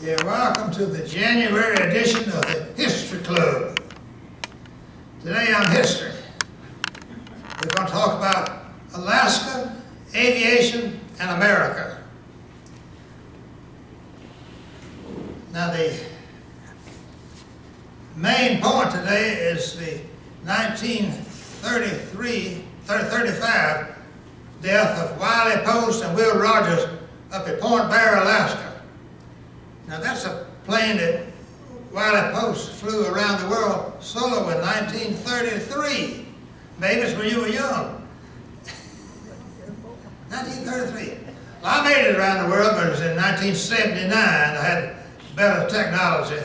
Yeah, welcome to the January edition of the History Club. Today on history, we're going to talk about Alaska, aviation, and America. Now the main point today is the 1935 death of Wiley Post and Will Rogers up at Point Bear, Alaska. Now that's a plane that Wiley Post flew around the world solo in 1933. Maybe it's when you were young. 1933. Well, I made it around the world, but it was in 1979. I had better technology.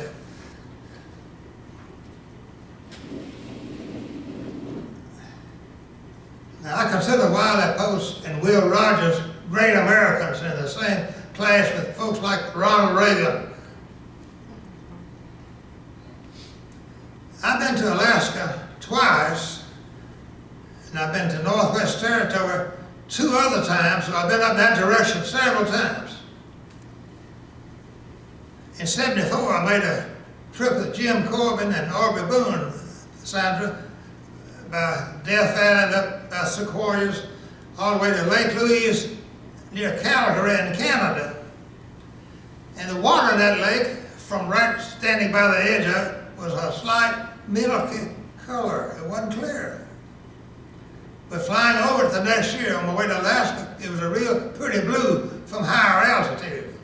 Now I consider Wiley Post and Will Rogers great Americans in the same class with folks like Ronald Reagan. I've been to Alaska twice, and I've been to Northwest Territory 2 other times, so I've been up that direction several times. In '74, I made a trip with Jim Corbin and Orby Boone, Sandra, by Death Island up by Sequoias, all the way to Lake Louise, near Calgary in Canada. And the water in that lake, from right standing by the edge of it, was a slight milky color. It wasn't clear. But flying over it the next year on my way to Alaska, it was a real pretty blue from higher altitude.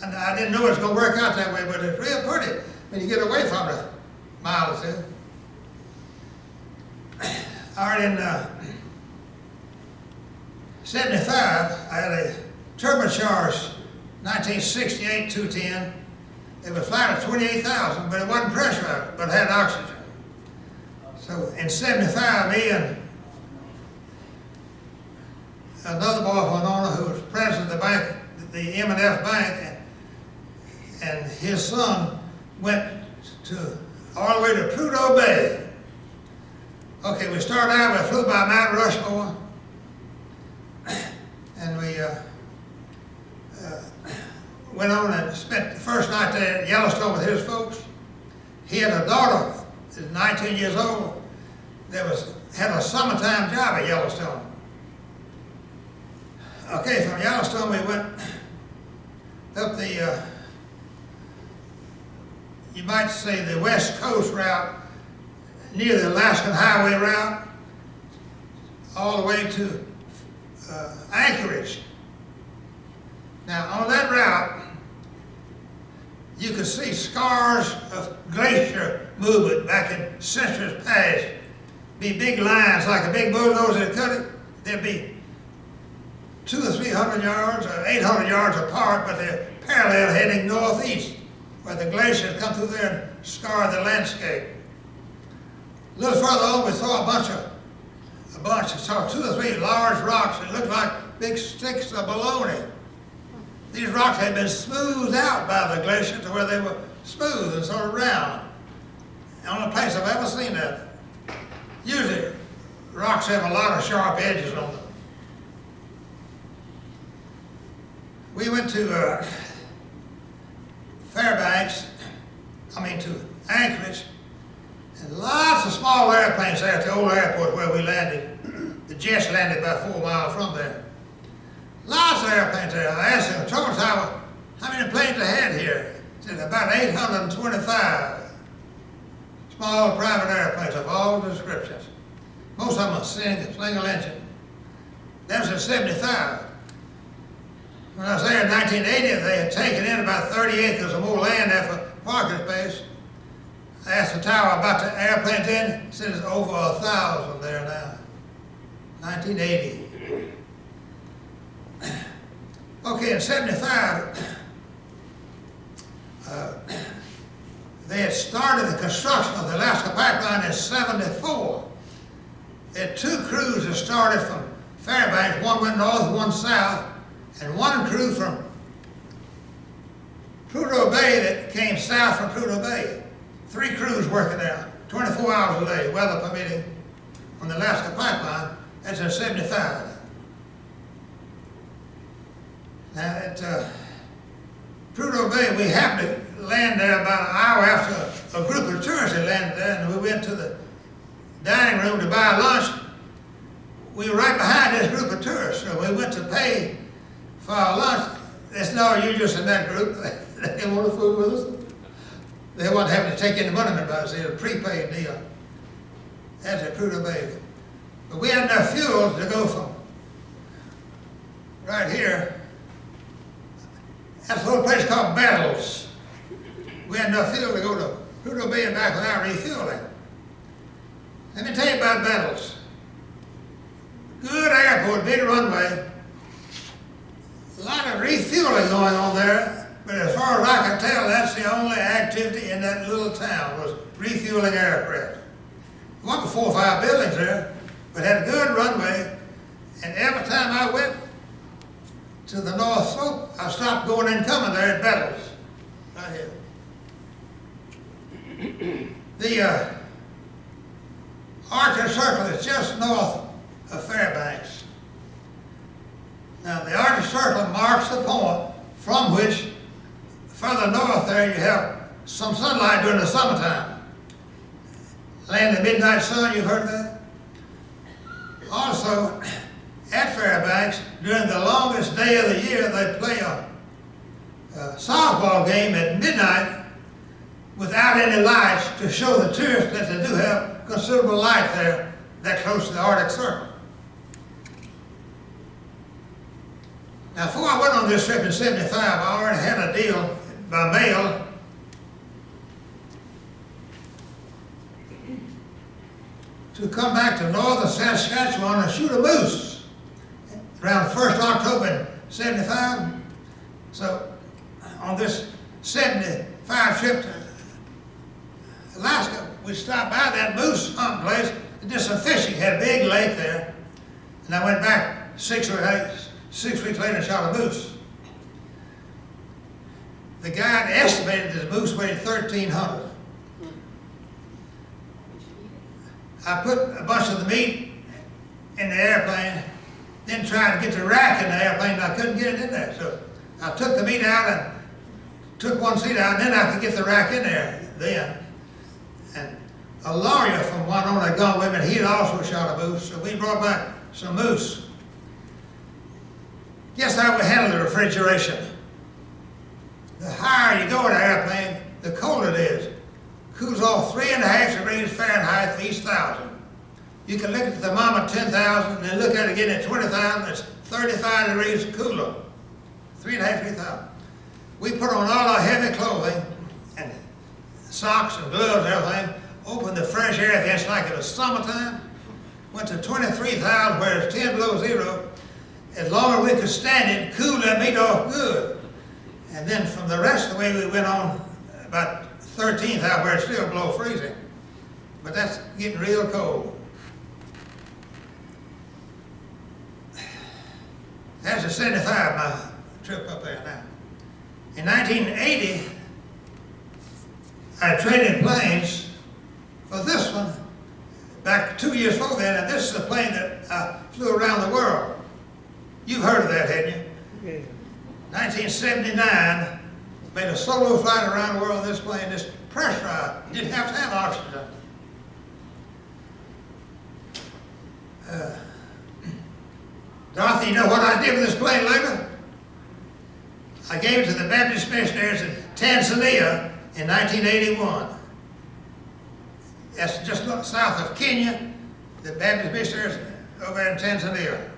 And I didn't know it was going to work out that way, but it's real pretty when you get away from it a mile or two. All right, in '75, I had a turbocharged 1968 210. It was flying at 28,000, but it wasn't pressurized, but it had oxygen. So in '75, me and another boy from Winona who was president of the bank, the M&F Bank, and his son went all the way to Prudhoe Bay. Okay, we started out, we flew by Mount Rushmore, and we went on and spent the first night there at Yellowstone with his folks. He had a daughter that was 19 years old that had a summertime job at Yellowstone. Okay, from Yellowstone we went up the, you might say the West Coast route, near the Alaskan Highway route, all the way to Anchorage. Now on that route, you could see scars of glacier movement back in centuries past. Be big lines like a big bulldozer that cut it. There'd be 200 or 300 yards or 800 yards apart, but they're parallel heading northeast, where the glaciers come through there and scar the landscape. A little further on, we saw a bunch, saw 2 or 3 large rocks that looked like big sticks of bologna. These rocks had been smoothed out by the glacier to where they were smooth and sort of round. The only place I've ever seen that. Usually, rocks have a lot of sharp edges on them. We went to to Anchorage, and lots of small airplanes there at the old airport where we landed. The jets landed about 4 miles from there. Lots of airplanes there. I asked the control tower how many planes they had here. He said about 825. Small private airplanes of all descriptions. Most of them are single engine. That was in '75. When I was there in 1980, they had taken in about 30 acres or more land there for parking space. I asked the tower about the airplanes in. He said it's over 1,000 there now. 1980. Okay, in '75, they had started the construction of the Alaska Pipeline in '74. There had 2 crews that started from Fairbanks. One went north, one south, and one crew from Prudhoe Bay that came south from Prudhoe Bay. 3 crews working there, 24 hours a day, weather permitting, on the Alaska Pipeline. That's in '75. Now at Prudhoe Bay, Bay, we happened to land there about an hour after a group of tourists had landed there, and we went to the dining room to buy lunch. We were right behind this group of tourists, so we went to pay for our lunch. They said, no, you're just in that group. They didn't want to fool with us. They wasn't having to take any money from us. It was a prepaid deal. That's a Prudhoe Bay. But we had enough fuel to go from right here. That's a little place called Battles. We had enough fuel to go to Prudhoe Bay and back without refueling. Let me tell you about Battles. Good airport, big runway. A lot of refueling going on there, but as far as I can tell, that's the only activity in that little town was refueling aircraft. There wasn't 4 or 5 buildings there, but had a good runway, and every time I went to the North Slope, I stopped going and coming there at Battles, right here. The Arctic Circle is just north of Fairbanks. Now, the Arctic Circle marks the point from which further north there you have some sunlight during the summertime. Land of the midnight sun, you've heard of that? Also, at Fairbanks, during the longest day of the year, they play a softball game at midnight without any lights to show the tourists that they do have considerable light there that close to the Arctic Circle. Now, before I went on this trip in '75, I already had a deal by mail to come back to northern Saskatchewan and shoot a moose around 1st October in '75. So, on this '75 trip to Alaska, we stopped by that moose hunt place and did some fishing. Had a big lake there. And I went back 6 weeks later and shot a moose. The guide estimated that the moose weighed 1,300. I put a bunch of the meat in the airplane, then tried to get the rack in the airplane, and I couldn't get it in there. So I took the meat out and took one seat out, and then I could get the rack in there then. And a lawyer from Winona had gone with me, and he had also shot a moose, so we brought back some moose. Guess how we handle the refrigeration? The higher you go in an airplane, the colder it is. Cools off 3.5 degrees Fahrenheit for each 1,000. You can look at the thermometer 10,000 and then look at it again at 20,000. It's 35 degrees cooler. 3.5 to 3,000. We put on all our heavy clothing and socks and gloves and everything. Opened the fresh air vents like it was summertime. Went to 23,000 where it's 10 below zero. As long as we could stand it, cool that meat off good. And then from the rest of the way we went on about 13,000 where it's still below freezing. But that's getting real cold. That's a '75, my trip up there now. In 1980, I traded planes for this one back 2 years before that, and this is a plane that I flew around the world. You've heard of that, hadn't you? Yeah. 1979, made a solo flight around the world in this plane, this pressurized. You didn't have to have oxygen. Dorothy, you know what I did with this plane later? I gave it to the Baptist missionaries in Tanzania in 1981. That's just south of Kenya, the Baptist missionaries over there in Tanzania.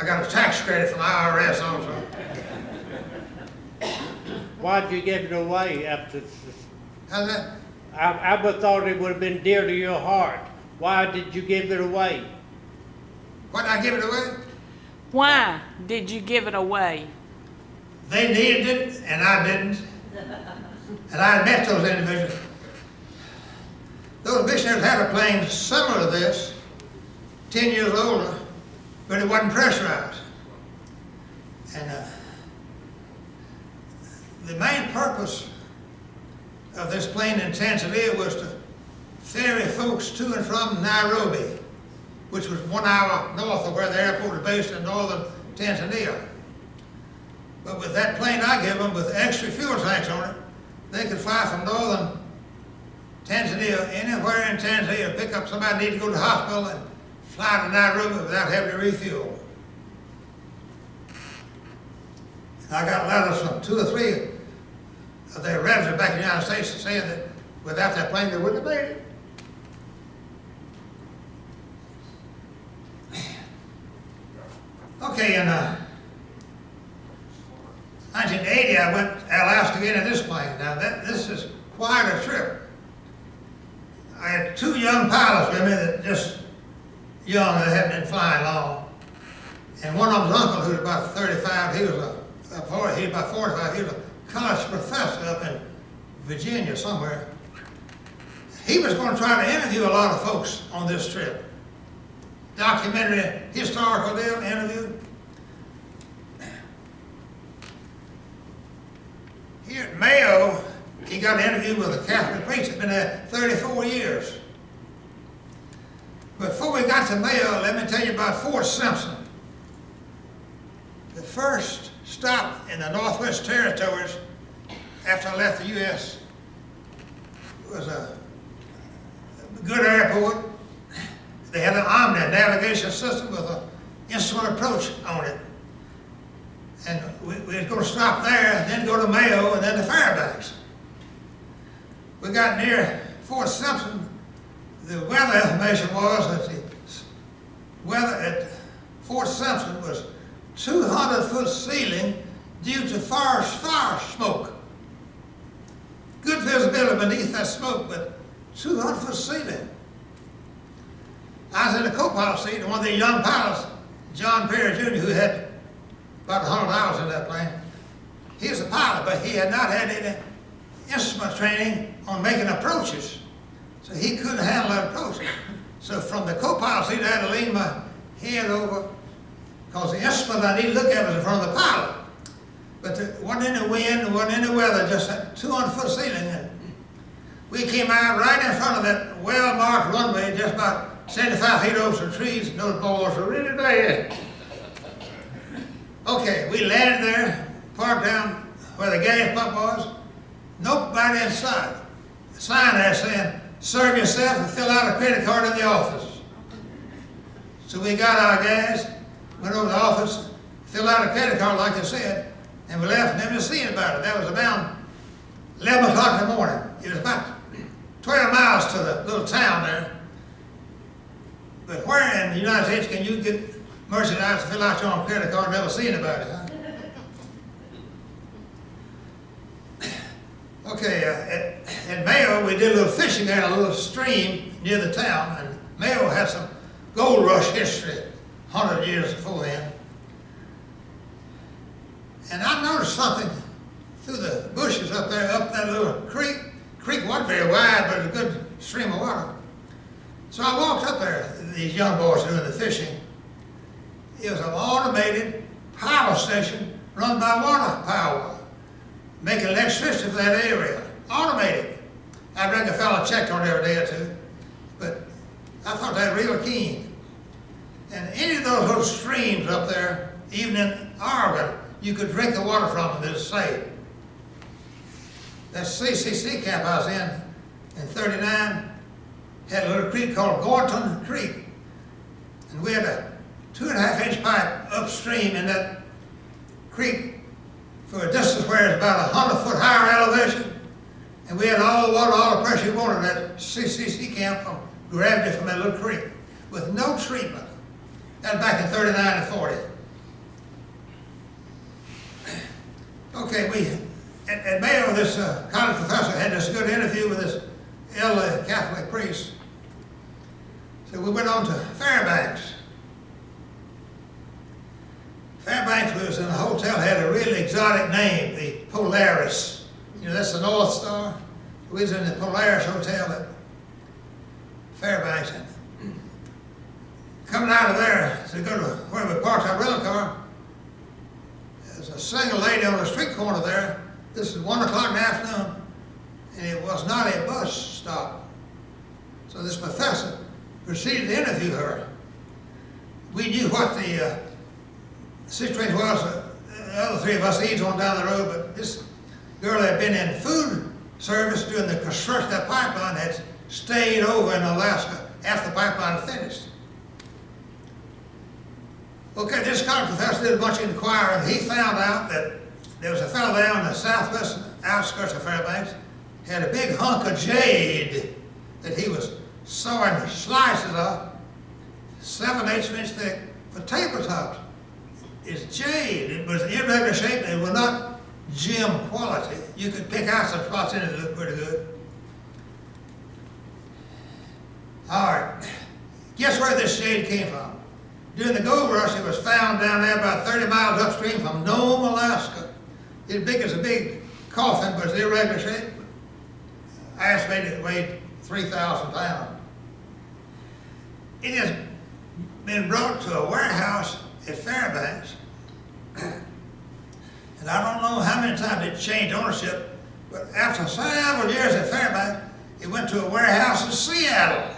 I got a tax credit from the IRS also. Why'd you give it away after? How's that? I would have thought it would have been dear to your heart. Why did you give it away? Why did I give it away? Why did you give it away? They needed it, and I didn't. And I had met those individuals. Those missionaries had a plane similar to this, 10 years older, but it wasn't pressurized. And the main purpose of this plane in Tanzania was to ferry folks to and from Nairobi, which was 1 hour north of where the airport is based in northern Tanzania. But with that plane I give them, with extra fuel tanks on it, they could fly from northern Tanzania, anywhere in Tanzania, pick up somebody need to go to the hospital and fly to Nairobi without having to refuel. And I got letters from 2 or 3 of their relatives back in the United States saying that without that plane they wouldn't have made it. 1980, I went to Alaska again in this plane. Now, this is quite a trip. I had 2 young pilots with me that just young, that hadn't been flying long. And one of them's uncle, who was about 35, he was about 45, he was a college professor up in Virginia somewhere. He was going to try to interview a lot of folks on this trip. Documentary, historical deal, interview. Here at Mayo, he got an interview with a Catholic priest that's been there 34 years. Before we got to Mayo, let me tell you about Fort Simpson. The first stop in the Northwest Territories after I left the U.S. was a good airport. They had an Omni navigation system with an instrument approach on it. And we were going to stop there, and then go to Mayo, and then to Fairbanks. We got near Fort Simpson. The weather information was that the weather at Fort Simpson was 200-foot ceiling due to forest fire smoke. Good visibility beneath that smoke, but 200-foot ceiling. I was in the co-pilot seat, and one of the young pilots, John Perry Jr., who had about 100 hours in that plane. He was a pilot, but he had not had any instrument training on making approaches. So he couldn't handle that approach. So from the co-pilot seat, I had to lean my head over, because the instrument I needed to look at was in front of the pilot. But there wasn't any wind, wasn't any weather, just that 200-foot ceiling. And we came out right in front of that well-marked runway, just about 75 feet over some trees, and those boys were really bad. Okay, we landed there, parked down where the gas pump was. Nobody inside. A sign there saying, "Serve yourself and fill out a credit card in the office." So we got our gas, went over to the office, filled out a credit card like I said, and we left and never seen about it. That was about 11 o'clock in the morning. It was about 12 miles to the little town there. But where in the United States can you get merchandise to fill out your own credit card and never see anybody, huh? Okay, at Mayo, we did a little fishing there in a little stream near the town, and Mayo had some gold rush history 100 years before then. And I noticed something through the bushes up there, up that little creek. The creek wasn't very wide, but it was a good stream of water. So I walked up there, these young boys doing the fishing. It was an automated power station run by water power, making electricity for that area. Automated. I reckon a fellow checked on it every day or two, but I thought that real keen. And any of those little streams up there, even in Oregon, you could drink the water from them, it's safe. That CCC camp I was in 39, had a little creek called Gorton Creek. And we had a 2.5-inch pipe upstream in that creek for a distance where it's about 100-foot higher elevation. And we had all the water, all the pressure we wanted at that CCC camp from gravity from that little creek with no treatment. That was back in 39 and 40. Okay, at Mayo, this college professor had this good interview with this elderly Catholic priest. So we went on to Fairbanks. Fairbanks was in a hotel, had a really exotic name, the Polaris. You know, that's the North Star. We was in the Polaris Hotel at Fairbanks. And coming out of there to go to where we parked our rental car, there's a single lady on the street corner there. This is 1 o'clock in the afternoon, and it was not a bus stop. So this professor proceeded to interview her. We knew what the situation was the other three of us each on down the road, but this girl had been in food service during the construction of that pipeline, had stayed over in Alaska after the pipeline had finished. Okay, this college professor did a bunch of inquiring. He found out that there was a fellow down in the southwestern outskirts of Fairbanks, had a big hunk of jade that he was sawing slices of, 7/8 inch thick, for tabletops. It's jade. It was irregular shape and it was not gem quality. You could pick out some spots in it that looked pretty good. All right, guess where this jade came from? During the gold rush, it was found down there about 30 miles upstream from Nome, Alaska. It's big as a big coffin, but it's irregular shape. I estimated it weighed 3,000 pounds. It has been brought to a warehouse at Fairbanks. And I don't know how many times it changed ownership, but after several years at Fairbanks, it went to a warehouse in Seattle.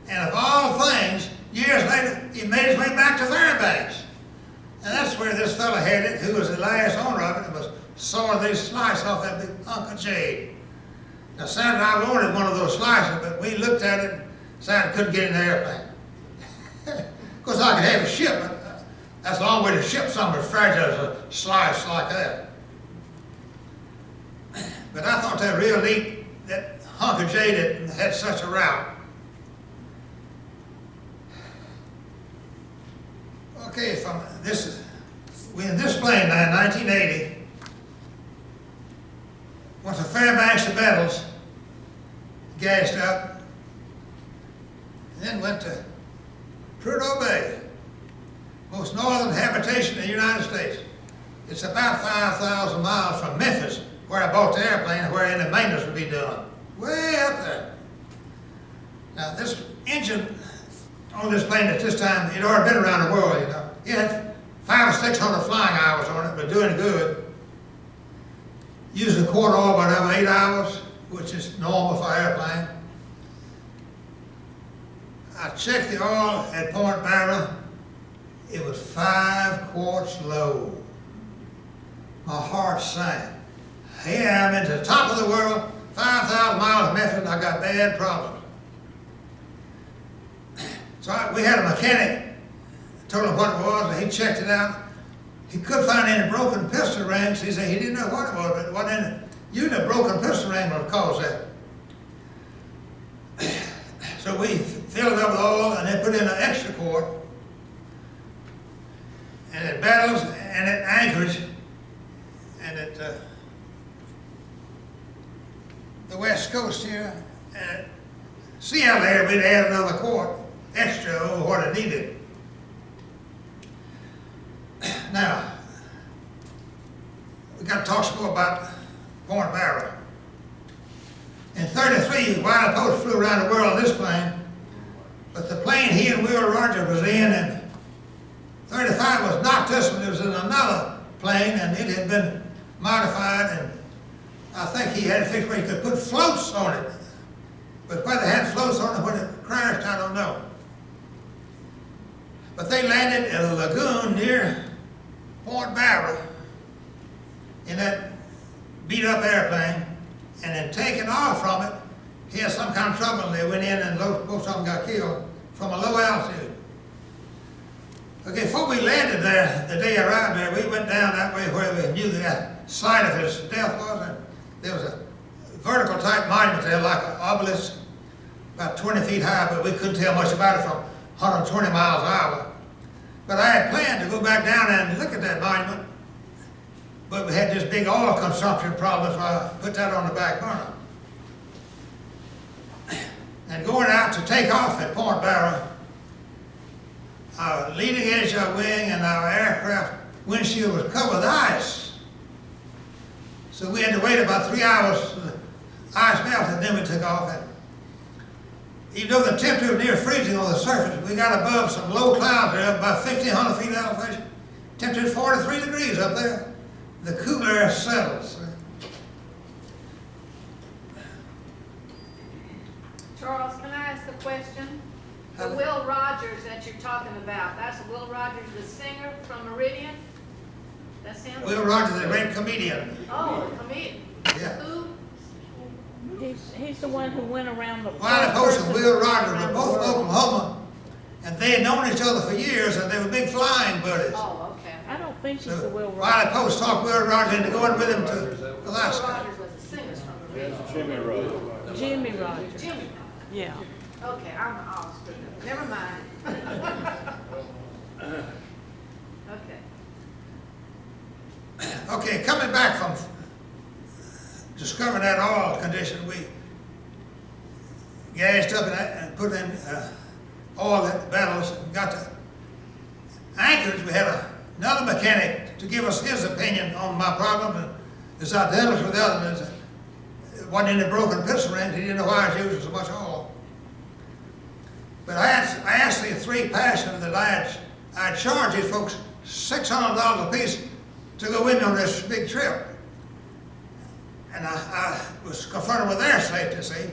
And of all things, years later, he made his way back to Fairbanks. And that's where this fellow had it, who was the last owner of it, and was sawing these slices off that big hunk of jade. Now, Sandra and I wanted one of those slices, but we looked at it and decided couldn't get in the airplane. Of course, I could have a ship, but that's a long way to ship something as fragile as a slice like that. But I thought that real neat, that hunk of jade that had such a route. Okay, we in this plane now in 1980, went to Fairbanks to Battles, gassed up, and then went to Prudhoe Bay, most northern habitation in the United States. It's about 5,000 miles from Memphis, where I bought the airplane and where any maintenance would be done. Way up there. Now this engine on this plane at this time, it had already been around the world, you know. It had 500 or 600 flying hours on it, but doing good. Using quarter oil about every 8 hours, which is normal for an airplane. I checked the oil at Point Barrow. It was 5 quarts low. My heart sank. Here I'm into the top of the world, 5,000 miles of Memphis, and I got bad problems. So we had a mechanic, told him what it was, and he checked it out. He couldn't find any broken piston rings. He said he didn't know what it was, but it wasn't in it. Usually a broken piston ring would cause that. So we filled it up with oil and then put in an extra quart. And at Battles and at Anchorage and at the West Coast here, and at Seattle area, we'd add another quart extra over what it needed. Now, we got to talk some more about Point Barrow. In '33, Wiley Post flew around the world on this plane, but the plane he and Will Rogers was in '35 was not this one. It was in another plane, and it had been modified, and I think he had it fixed where he could put floats on it. But whether they had floats on it when it crashed, I don't know. But they landed in a lagoon near Point Barrow in that beat-up airplane, and then taking off from it, he had some kind of trouble, and they went in, and most of them got killed from a low altitude. Okay, before we landed there, the day I arrived there, we went down that way where we knew the site of his death was, and there was a vertical type monument there, like an obelisk, about 20 feet high, but we couldn't tell much about it from 120 miles an hour. But I had planned to go back down and look at that monument, but we had this big oil consumption problem, so I put that on the back burner. And going out to take off at Point Barrow, our leading edge of wing and our aircraft windshield was covered with ice. So we had to wait about 3 hours for the ice melted, and then we took off. And even though the temperature was near freezing on the surface, we got above some low clouds there, about 1,500 feet elevation. Temperature 43 degrees up there. The cooler air settles. Charles, can I ask a question? The Will Rogers that you're talking about, that's Will Rogers, the singer from Meridian? comedian. Oh, come in. Yeah. Who? He's the one who went around the. Wiley Post and Will Rogers were both from Oklahoma, and they had known each other for years, and they were big flying buddies. Oh, okay. I don't think she's So the Will Wiley Rogers. Post talked Will Rogers into going with him to Will Alaska. Rogers was a singer from the region. Jimmy Rogers. Jimmy. Yeah. Okay, I'm all screwed up. Never mind. Okay. Okay, coming back from discovering that oil condition, we gassed up and put in oil at the barrels and got to Anchorage. We had another mechanic to give us his opinion on my problem, and it's identical to the other ones. It wasn't any broken piston rings. He didn't know why I was using so much oil. But I asked the three passengers that I'd charge these folks $600 a piece to go with me on this big trip. And I was confronted with their safety, see.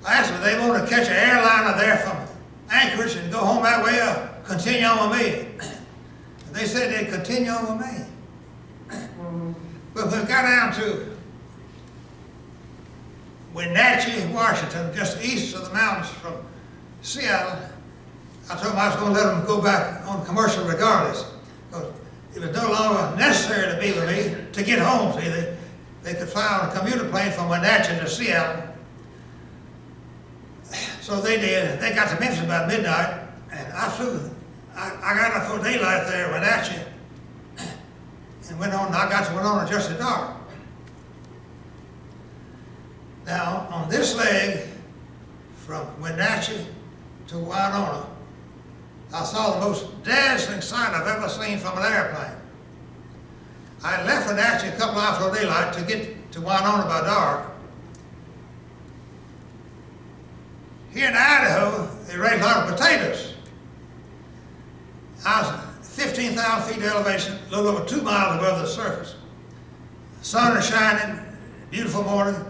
I asked them if they wanted to catch an airliner there from Anchorage and go home that way or continue on with me. And they said they'd continue on with me. But when we got down to Wenatchee, Washington, just east of the mountains from Seattle, I told them I was going to let them go back on commercial regardless. Because it was no longer necessary to be with me to get home. See, they could fly on a commuter plane from Wenatchee to Seattle. So they did. They got to Memphis about midnight, and I flew. I got up for daylight there in Wenatchee, and went on. I got to Winona just at dark. Now, on this leg, from Wenatchee to Winona, I saw the most dazzling sight I've ever seen from an airplane. I left Wenatchee a couple hours before daylight to get to Winona by dark. Here in Idaho, they raise a lot of potatoes. I was 15,000 feet elevation, a little over 2 miles above the surface. The sun is shining, beautiful morning.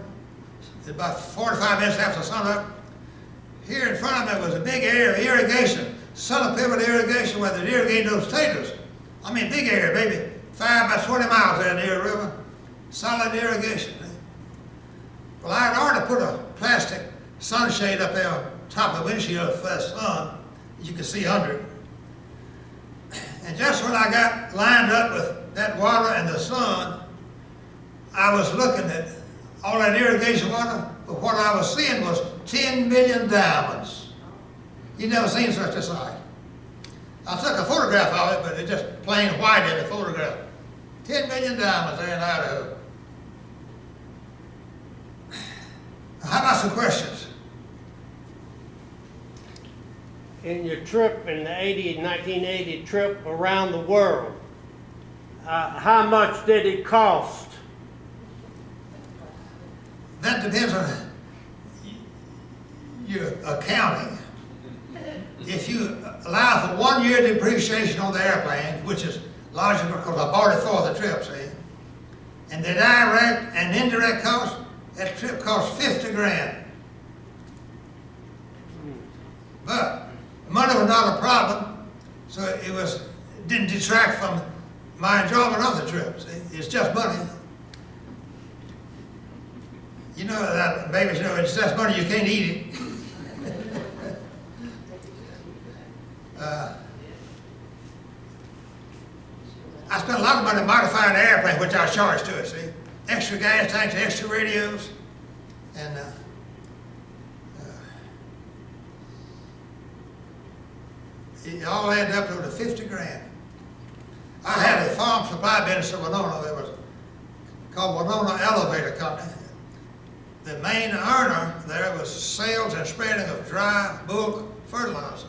It's about 45 minutes after sunup. Here in front of me was a big area of irrigation, southern pivot irrigation, where they're irrigating those potatoes. I mean, big area, maybe 5 by 20 miles there near the river. Solid irrigation. Well, I had already put a plastic sunshade up there on top of the windshield for the sun, you could see under it. And just when I got lined up with that water and the sun, I was looking at all that irrigation water, but what I was seeing was 10 million diamonds. You never seen such a sight. I took a photograph of it, but it's just plain white in the photograph. 10 million diamonds there in Idaho. How about some questions? In your trip in the 1980 trip around the world, how much did it cost? That depends on your accounting. If you allow for 1 year depreciation on the airplane, which is logical because I bought it for the trip, see, and the direct and indirect cost, that trip cost 50 grand. But money was not a problem, so it didn't detract from my enjoyment of the trip. See, it's just money. You know that babies know it's just money, you can't eat it. I spent a lot of money modifying the airplane, which I charged to it, see. Extra gas tanks, extra radios, and it all added up to 50 grand. I had a farm supply business in Winona that was called Winona Elevator Company. The main earner there was sales and spreading of dry bulk fertilizer.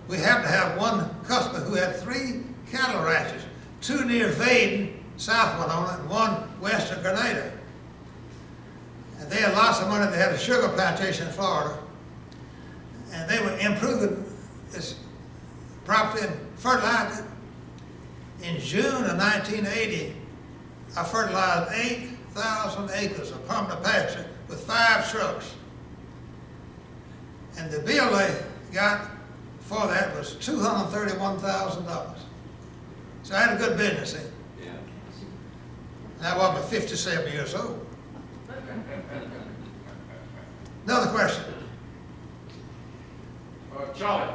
We happened to have one customer who had 3 cattle ranches, 2 near Vaden, South Winona, and 1 west of Grenada. And they had lots of money. They had a sugar plantation in Florida. And they were improving this property and fertilizing it. In June of 1980, I fertilized 8,000 acres of permanent pasture with 5 trucks. And the bill they got for that was $231,000. So I had a good business, see? And I was but 57 years old. Another question. Charlie,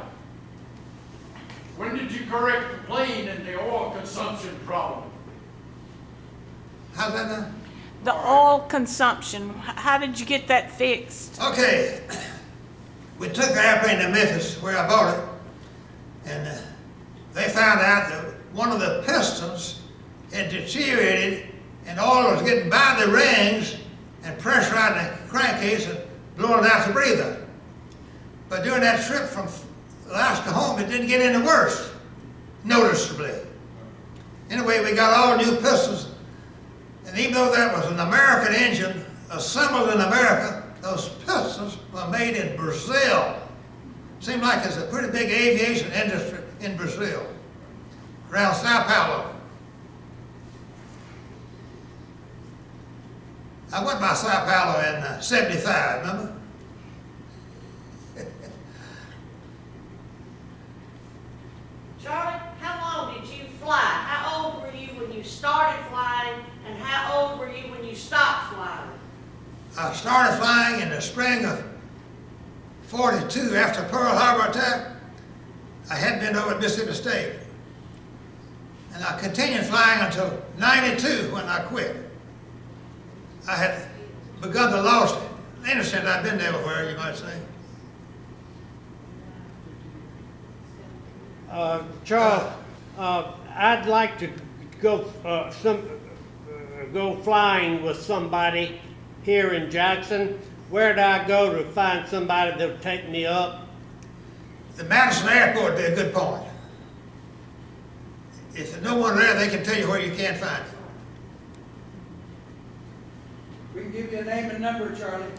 when did you correct the plane and the oil consumption problem? How's that now? The oil consumption, how did you get that fixed? Okay, we took the airplane to Memphis where I bought it, and they found out that one of the pistons had deteriorated and oil was getting by the rings and pressurizing the crankcase and blowing out the breather. But during that trip from Alaska home, it didn't get any worse, noticeably. Anyway, we got all new pistons, and even though that was an American engine assembled in America, those pistons were made in Brazil. Seemed like there's a pretty big aviation industry in Brazil, around Sao Paulo. I went by Sao Paulo in '75, remember? Charlie, how long did you fly? How old were you when you started flying, and how old were you when you stopped flying? I started flying in the spring of '42 after Pearl Harbor attack. I hadn't been over at Mississippi State. And I continued flying until '92 when I quit. I had begun to lose innocent. I'd been everywhere, you might say. Charles, I'd like to go go flying with somebody here in Jackson. Where do I go to find somebody that'll take me up? The Madison Airport would be a good point. If there's no one there, they can tell you where you can't find it. We can give you a name and number, Charlie.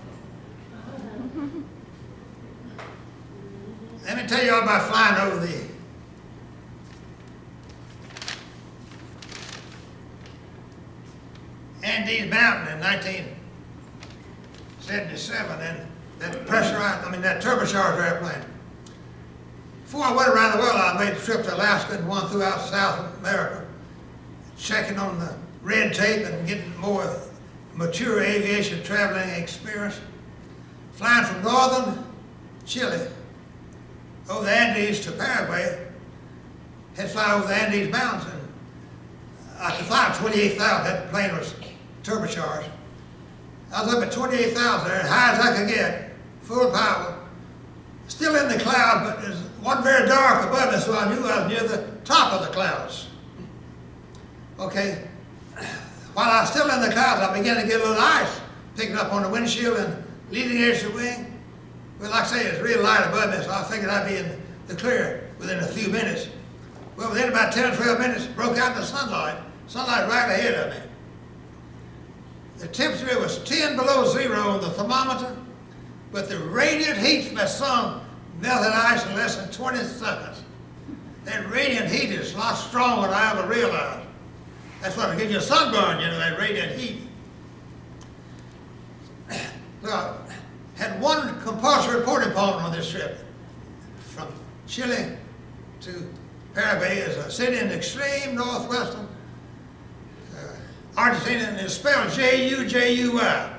Let me tell you all about flying over the Andes Mountain in 1977, and that that turbocharged airplane. Before I went around the world, I made the trip to Alaska and one throughout South America, checking on the red tape and getting more mature aviation traveling experience. Flying from northern Chile over the Andes to Paraguay, had to fly over the Andes Mountains, and I could fly at 28,000. That plane was turbocharged. I was up at 28,000 there, as high as I could get, full power. Still in the clouds, but it wasn't very dark above me, so I knew I was near the top of the clouds. Okay, while I was still in the clouds, I began to get a little ice picking up on the windshield and leading edge of the wing. Well, like I say, it's real light above me, so I figured I'd be in the clear within a few minutes. Well, within about 10 or 12 minutes, broke out in the sunlight right ahead of me. The temperature was 10 below zero on the thermometer, but the radiant heat from that sun melted ice in less than 20 seconds. That radiant heat is a lot stronger than I ever realized. That's what will give you a sunburn, you know, that radiant heat. Well, had one compulsory reporting point on this trip. From Chile to Paraguay is a city in the extreme northwestern Argentina, and it's spelled J-U-J-U-I.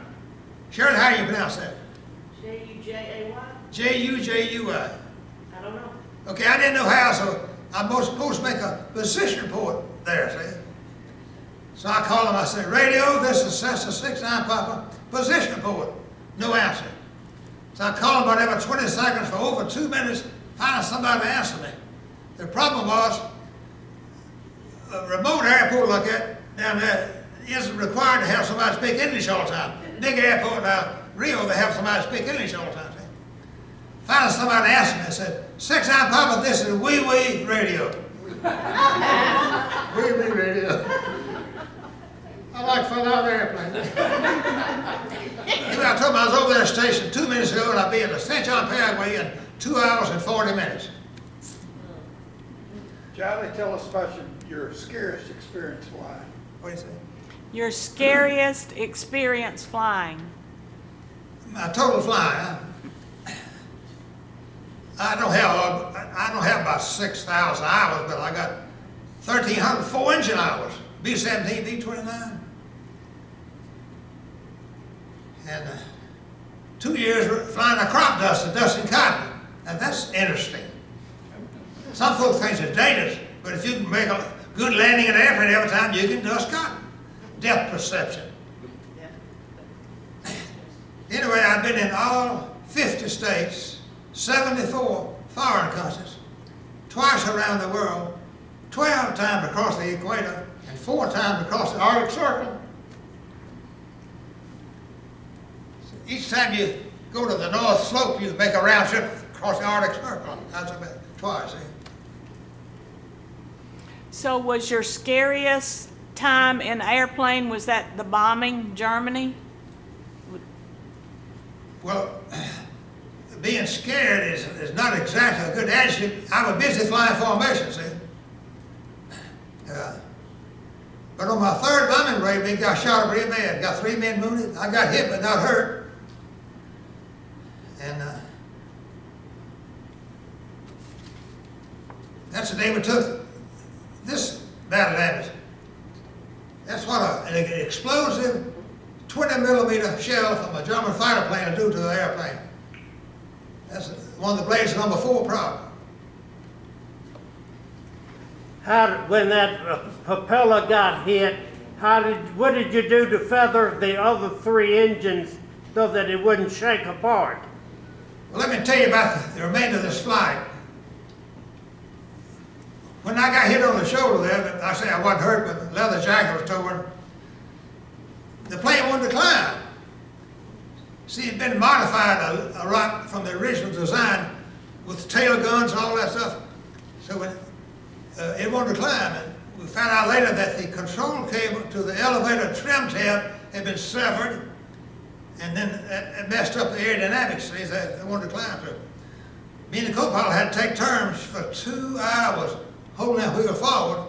Shirley, how do you pronounce that? J-U-J-A-Y? J-U-J-U-I. I don't know. Okay, I didn't know how, so I'm supposed to make a position report there, see? So I called him, I said, radio, this is Cessna 69 Papa, position report. No answer. So I called him about every 20 seconds for over 2 minutes, finding somebody to answer me. The problem was, a remote airport like that down there isn't required to have somebody speak English all the time. Big airport now, Rio, they have somebody speak English all the time. See? Finally, somebody asked me, I said, 69 Papa, this is wee-wee radio. Wee-wee radio. I like fun out of the airplane. Anyway, I told him I was over there station 2 minutes ago, and I'll be at Ascension, Paraguay in 2 hours and 40 minutes. Charlie, tell us about your scariest experience flying. What do you say? Your scariest experience flying? My total flying, I don't have about 6,000 hours, but I got 1,300 4-engine hours, B-17, B-29. And 2 years flying a crop duster, dusting cotton. And that's interesting. Some folks think it's dangerous, but if you can make a good landing in an airplane every time, you can dust cotton. Depth perception. Anyway, I've been in all 50 states, 74 foreign countries, twice around the world, 12 times across the equator, and 4 times across the Arctic Circle. So each time you go to the North Slope, you make a round trip across the Arctic Circle. That's about twice. So was your scariest time in the airplane, was that the bombing Germany? Well, being scared is not exactly a good attitude. I was busy flying formation, see. But on my 3rd bombing raid, we got shot up real bad. Got 3 men wounded. I got hit but not hurt. And that's the day we took this battle damage. That's what an explosive 20-millimeter shell from a German fighter plane will do to the airplane. That's one of the blades number 4 problem. When that propeller got hit, what did you do to feather the other 3 engines so that it wouldn't shake apart? Well, let me tell you about the remainder of this flight. When I got hit on the shoulder there, I say I wasn't hurt, but the leather jacket was torn. The plane wanted to climb. See, it'd been modified a lot from the original design with tail guns and all that stuff. So it wanted to climb. And we found out later that the control cable to the elevator trim tab had been severed, and then it messed up the aerodynamics. See, they wanted to climb through. Me and the co-pilot had to take turns for 2 hours holding that wheel forward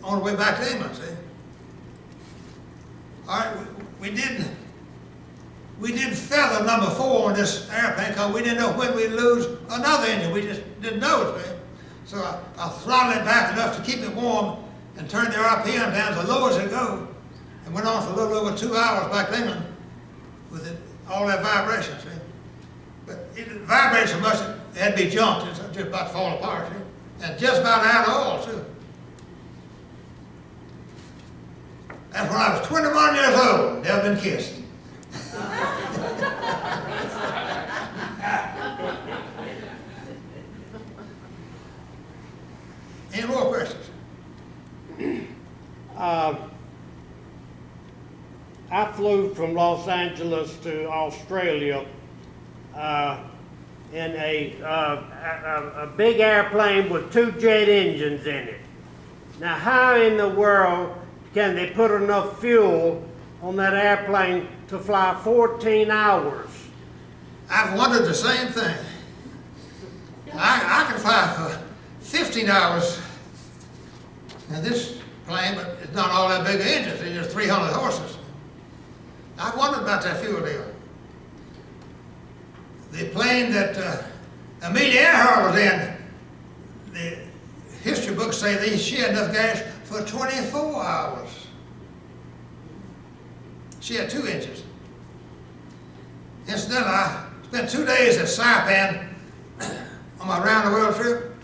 on the way back to England, see. All right, we did feather number 4 on this airplane because we didn't know when we'd lose another engine. We just didn't know it, see. So I throttled it back enough to keep it warm and turned the RPM down as low as it go, and went on for a little over 2 hours back to England with all that vibration, see. But it vibrated so much it had to be jumped. It's just about to fall apart, see. And just about out of oil, too. That's when I was 21 years old, never been kissed. Any more questions? I flew from Los Angeles to Australia in a big airplane with 2 jet engines in it. Now, how in the world can they put enough fuel on that airplane to fly 14 hours? I've wondered the same thing. I can fly for 15 hours in this plane, but it's not all that big of engines. It's just 300 horses. I've wondered about that fuel deal. The plane that Amelia Earhart was in, the history books say she had enough gas for 24 hours. She had 2 engines. Incidentally, I spent 2 days at Saipan on my round-the-world trip.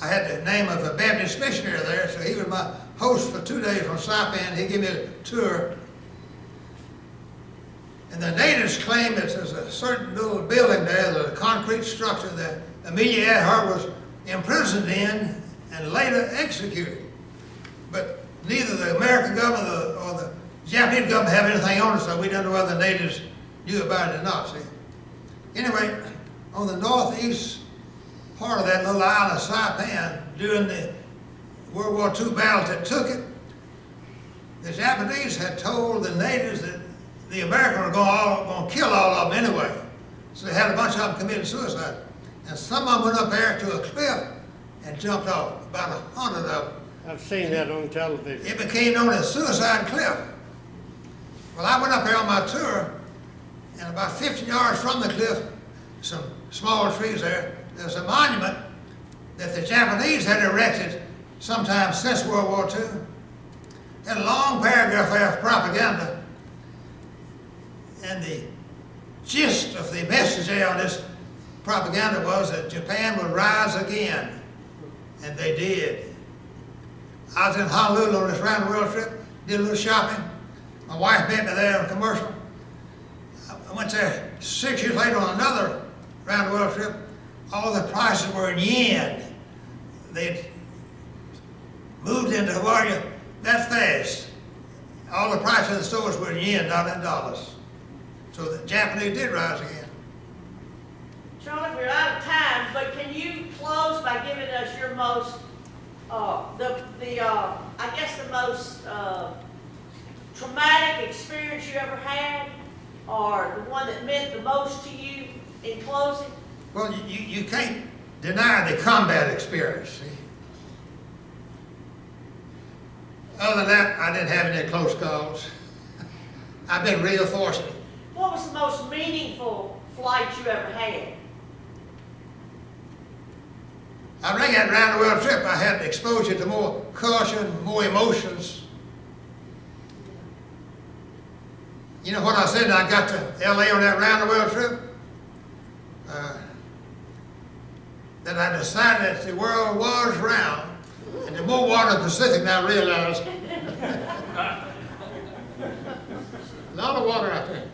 I had the name of a Baptist missionary there, so he was my host for 2 days on Saipan. He gave me a tour. And the natives claim that there's a certain little building there, the concrete structure that Amelia Earhart was imprisoned in and later executed. But neither the American government or the Japanese government have anything on it, so we don't know whether the natives knew about it or not, see. Anyway, on the northeast part of that little island of Saipan, during the World War II battles that took it, the Japanese had told the natives that the Americans were going to kill all of them anyway. So they had a bunch of them committing suicide. And some of them went up there to a cliff and jumped off, about 100 of them. I've seen that on television. It became known as Suicide Cliff. Well, I went up there on my tour, and about 50 yards from the cliff, some small trees there, there's a monument that the Japanese had erected sometime since World War II. Had a long paragraph there of propaganda. And the gist of the message there on this propaganda was that Japan would rise again, and they did. I was in Honolulu on this round the world trip, did a little shopping. My wife met me there on a commercial. I went there 6 years later on another round the world trip. All the prices were in yen. They'd moved into Hawaii that fast. All the prices of the stores were in yen, not in dollars. So the Japanese did rise again. Charlie, we're out of time, but can you close by giving us your most, I guess the most traumatic experience you ever had, or the one that meant the most to you in closing? Well, you can't deny the combat experience, see? Other than that, I didn't have any close calls. I've been real fortunate. What was the most meaningful flight you ever had? I think that round the world trip, I had exposure to more caution, more emotions. You know what I said when I got to LA on that round the world trip? That I decided that the world was round, and the more water in the Pacific now I realized. A lot of water out there.